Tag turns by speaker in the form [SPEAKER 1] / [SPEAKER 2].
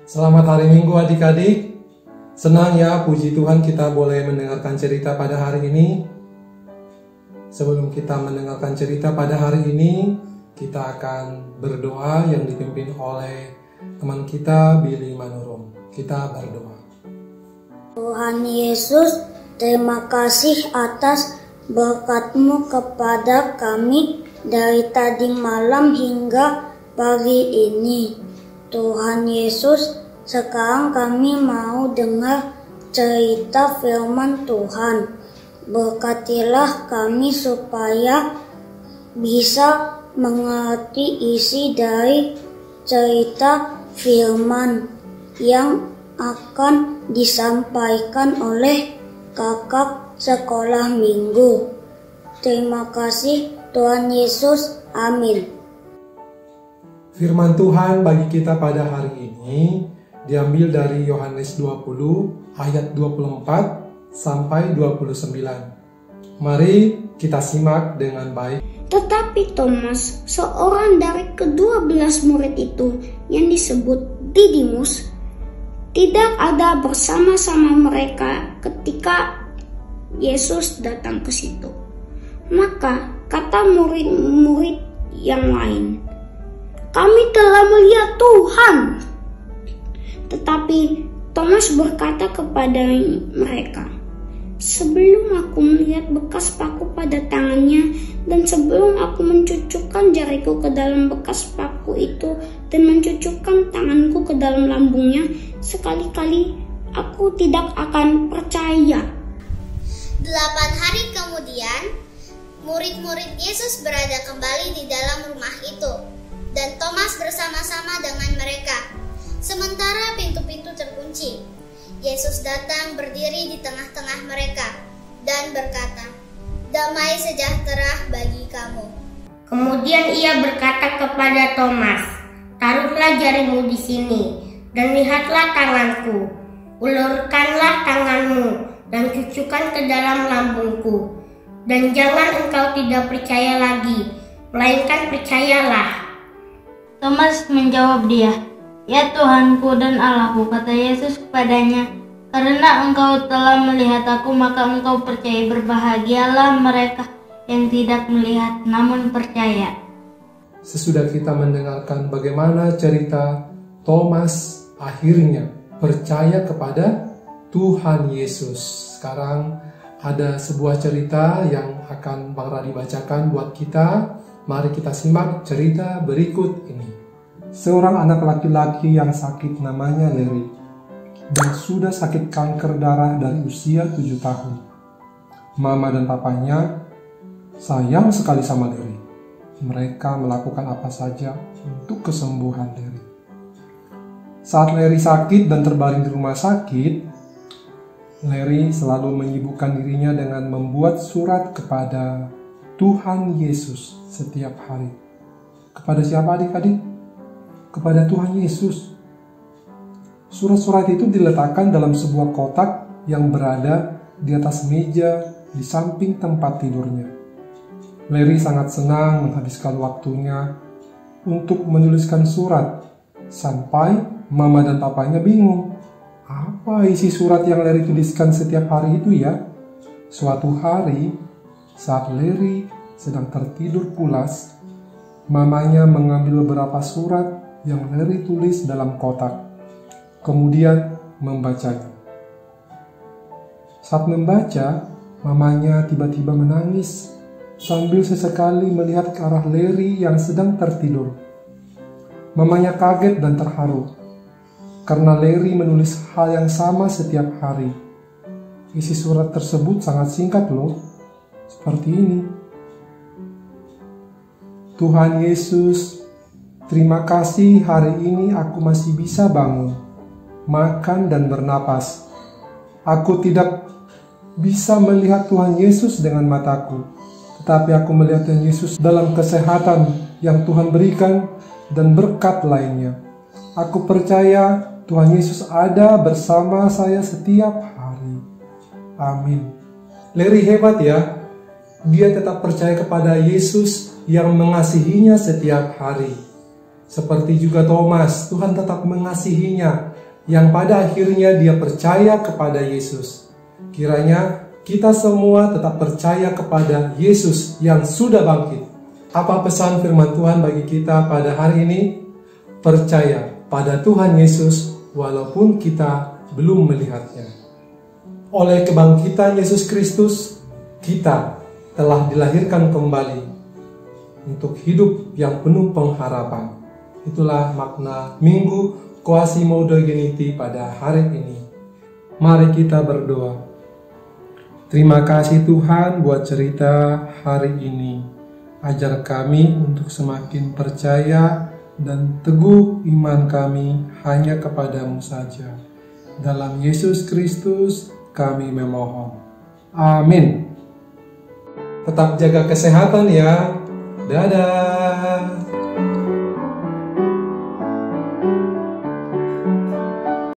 [SPEAKER 1] Selamat hari Minggu adik-adik. Senang ya, puji Tuhan kita boleh mendengarkan cerita pada hari ini. Sebelum kita mendengarkan cerita pada hari ini, kita akan berdoa yang dipimpin oleh teman kita Billy Manurung. Kita berdoa.
[SPEAKER 2] Tuhan Yesus, terima kasih atas berkat-Mu kepada kami dari tadi malam hingga pagi ini. Tuhan Yesus, sekarang kami mau dengar cerita firman Tuhan. Berkatilah kami supaya bisa mengerti isi dari cerita firman yang akan disampaikan oleh kakak sekolah minggu. Terima kasih Tuhan Yesus. Amin.
[SPEAKER 1] Firman Tuhan bagi kita pada hari ini diambil dari Yohanes 20 ayat 24 sampai 29. Mari kita simak dengan baik.
[SPEAKER 3] Tetapi Thomas, seorang dari ke-12 murid itu yang disebut Didimus, tidak ada bersama-sama mereka ketika Yesus datang ke situ. Maka kata murid-murid yang lain, "Kami telah melihat Tuhan." Tetapi Thomas berkata kepada mereka, "Sebelum aku melihat bekas paku pada tangannya, dan sebelum aku mencucukkan jariku ke dalam bekas paku itu, dan mencucukkan tanganku ke dalam lambungnya, sekali-kali aku tidak akan percaya."
[SPEAKER 4] 8 hari kemudian, murid-murid Yesus berada kembali di dalam rumah itu, dan Thomas bersama-sama dengan mereka. Sementara pintu-pintu terkunci, Yesus datang berdiri di tengah-tengah mereka dan berkata, "Damai sejahtera bagi kamu."
[SPEAKER 5] Kemudian ia berkata kepada Thomas, "Taruhlah jarimu di sini, dan lihatlah tanganku. Ulurkanlah tanganmu, dan cucukkan ke dalam lambungku. Dan jangan engkau tidak percaya lagi, melainkan percayalah."
[SPEAKER 6] Thomas menjawab dia, "Ya Tuhanku dan Allahku," kata Yesus kepadanya, "karena engkau telah melihat aku, maka engkau percaya. Berbahagialah mereka yang tidak melihat namun percaya."
[SPEAKER 1] Sesudah kita mendengarkan bagaimana cerita Thomas akhirnya percaya kepada Tuhan Yesus. Sekarang ada sebuah cerita yang akan Bang Radi bacakan buat kita. Mari kita simak cerita berikut ini. Seorang anak laki-laki yang sakit namanya Larry, dan sudah sakit kanker darah dari usia 7 tahun. Mama dan papanya sayang sekali sama Larry. Mereka melakukan apa saja untuk kesembuhan Larry. Saat Larry sakit dan terbaring di rumah sakit, Larry selalu menyibukkan dirinya dengan membuat surat kepada Tuhan Yesus setiap hari. Kepada siapa adik-adik? Kepada Tuhan Yesus. Surat-surat itu diletakkan dalam sebuah kotak yang berada di atas meja di samping tempat tidurnya. Larry sangat senang menghabiskan waktunya untuk menuliskan surat, sampai mama dan papanya bingung. Apa isi surat yang Larry tuliskan setiap hari itu ya? Suatu hari, saat Larry sedang tertidur pulas, mamanya mengambil beberapa surat yang Larry tulis dalam kotak, kemudian membacanya. Saat membaca, mamanya tiba-tiba menangis sambil sesekali melihat ke arah Larry yang sedang tertidur. Mamanya kaget dan terharu, karena Larry menulis hal yang sama setiap hari. Isi surat tersebut sangat singkat loh, seperti ini. "Tuhan Yesus, terima kasih hari ini aku masih bisa bangun, makan dan bernapas. Aku tidak bisa melihat Tuhan Yesus dengan mataku, tetapi aku melihat Tuhan Yesus dalam kesehatan yang Tuhan berikan dan berkat lainnya. Aku percaya Tuhan Yesus ada bersama saya setiap hari. Amin." Larry hebat ya. Dia tetap percaya kepada Yesus yang mengasihinya setiap hari. Seperti juga Thomas, Tuhan tetap mengasihinya, yang pada akhirnya dia percaya kepada Yesus. Kiranya kita semua tetap percaya kepada Yesus yang sudah bangkit. Apa pesan firman Tuhan bagi kita pada hari ini? Percaya pada Tuhan Yesus walaupun kita belum melihatnya. Oleh kebangkitan Yesus Kristus, kita telah dilahirkan kembali untuk hidup yang penuh pengharapan. Itulah makna Minggu Quasi-Modogeniti pada hari ini. Mari kita berdoa. Terima kasih Tuhan buat cerita hari ini. Ajar kami untuk semakin percaya dan teguh iman kami hanya kepadamu saja. Dalam Yesus Kristus kami memohon. Amin. Tetap jaga kesehatan ya. Dadah.